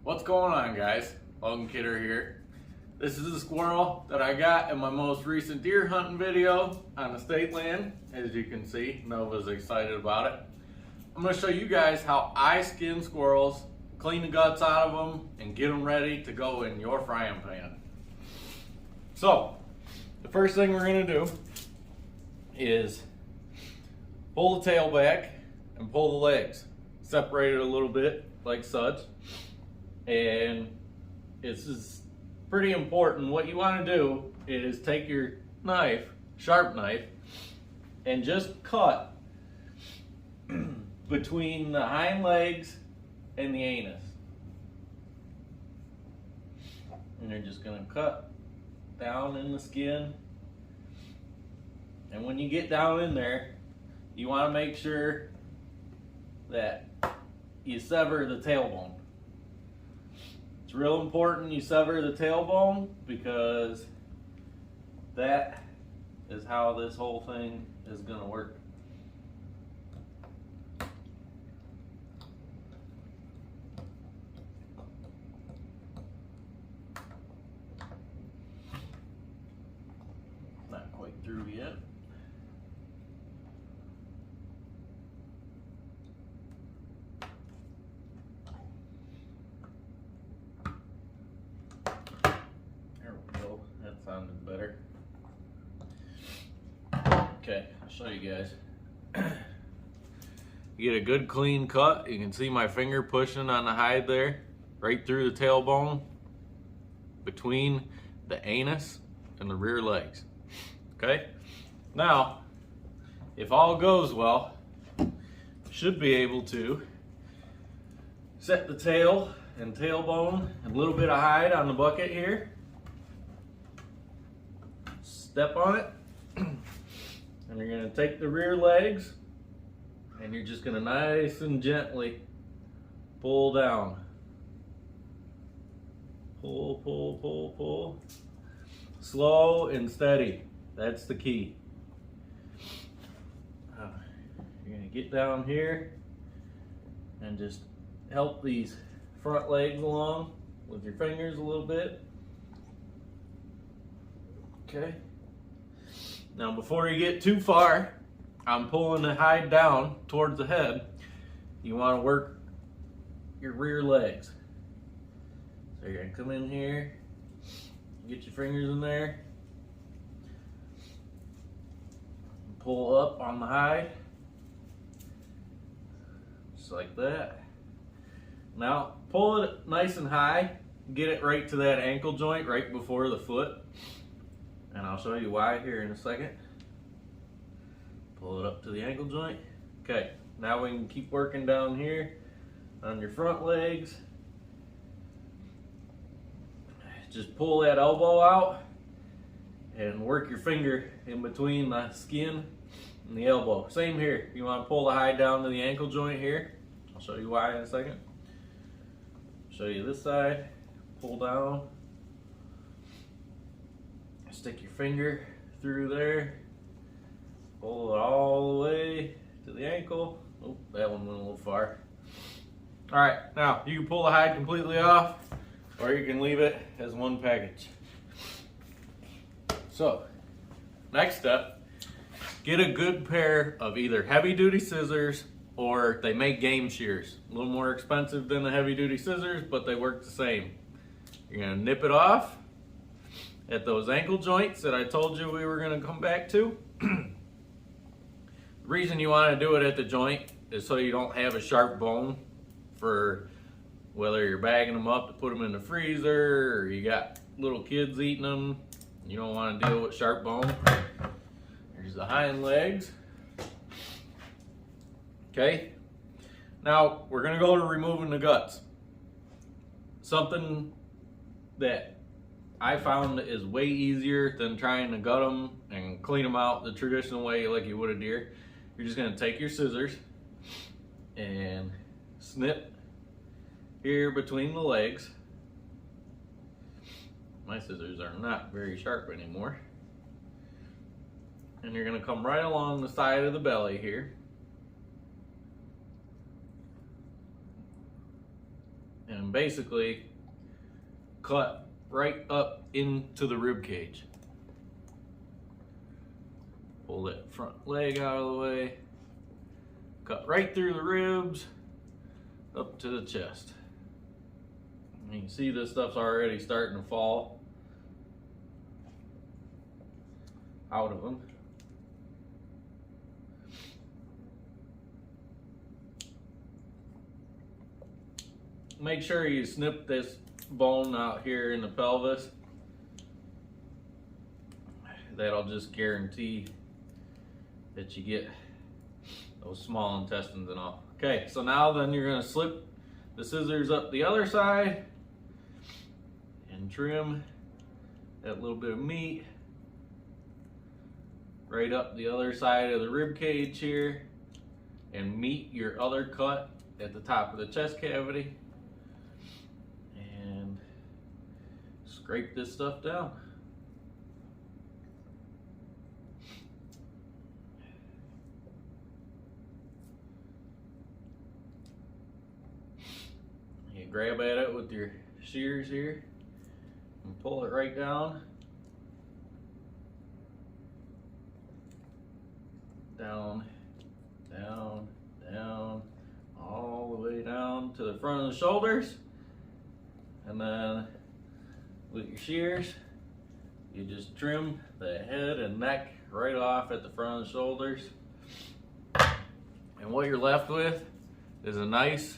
What's going on, guys? Logan Kidder here. This is the squirrel that I got in my most recent deer hunting video on the state land. As you can see, Nova's excited about it. I'm going to show you guys how I skin squirrels, clean the guts out of them, and get them ready to go in your frying pan. So, the first thing we're going to do is pull the tail back and pull the legs. Separate it a little bit like such. And this is pretty important. What you want to do is take your knife, sharp knife, and just cut between the hind legs and the anus. And you're just going to cut down in the skin. And when you get down in there, you want to make sure that you sever the tailbone. It's real important you sever the tailbone because that is how this whole thing is going to work. Not quite through yet. Sounded better. Okay, I'll show you guys. You get a good clean cut. You can see my finger pushing on the hide there, right through the tailbone, between the anus and the rear legs. Okay, now, if all goes well, should be able to set the tail and tailbone and a little bit of hide on the bucket here. Step on it, and you're going to take the rear legs and you're just going to nice and gently pull down. Pull, pull, pull, pull. Slow and steady. That's the key. You're going to get down here and just help these front legs along with your fingers a little bit. Okay. Now before you get too far, I'm pulling the hide down towards the head. You want to work your rear legs. So you're going to come in here, get your fingers in there, pull up on the hide, just like that. Now pull it nice and high, get it right to that ankle joint right before the foot. And I'll show you why here in a second. Pull it up to the ankle joint. Okay, now we can keep working down here on your front legs. Just pull that elbow out and work your finger in between the skin and the elbow. Same here. You want to pull the hide down to the ankle joint here. I'll show you why in a second. Show you this side. Pull down. Stick your finger through there, pull it all the way to the ankle. Oh, that one went a little far. All right, now you can pull the hide completely off, or you can leave it as one package. So, next step, get a good pair of either heavy duty scissors or they make game shears. A little more expensive than the heavy duty scissors, but they work the same. You're gonna nip it off at those ankle joints that I told you we were going to come back to. The reason you want to do it at the joint is so you don't have a sharp bone for whether you're bagging them up to put them in the freezer or you got little kids eating them. You don't want to deal with sharp bone. Here's the hind legs. Okay, now we're going to go to removing the guts. Something that I found is way easier than trying to gut them and clean them out the traditional way like you would a deer. You're just going to take your scissors and snip here between the legs. My scissors are not very sharp anymore. And you're going to come right along the side of the belly here and basically cut right up into the rib cage. Pull that front leg out of the way, cut right through the ribs up to the chest. And you can see this stuff's already starting to fall out of them. Make sure you snip this bone out here in the pelvis. That'll just guarantee that you get those small intestines and all. Okay, so now then you're gonna slip the scissors up the other side and trim that little bit of meat right up the other side of the rib cage here, and meet your other cut at the top of the chest cavity, and scrape this stuff down. You grab at it with your shears here and pull it right down. Down, down, down, all the way down to the front of the shoulders. And then with your shears, you just trim the head and neck right off at the front of the shoulders. And what you're left with is a nice,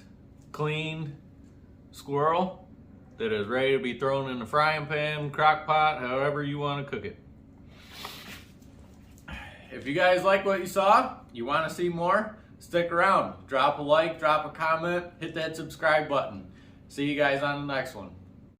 clean squirrel that is ready to be thrown in the frying pan, crock pot, however you want to cook it. If you guys like what you saw, you want to see more, stick around. Drop a like, drop a comment, hit that subscribe button. See you guys on the next one.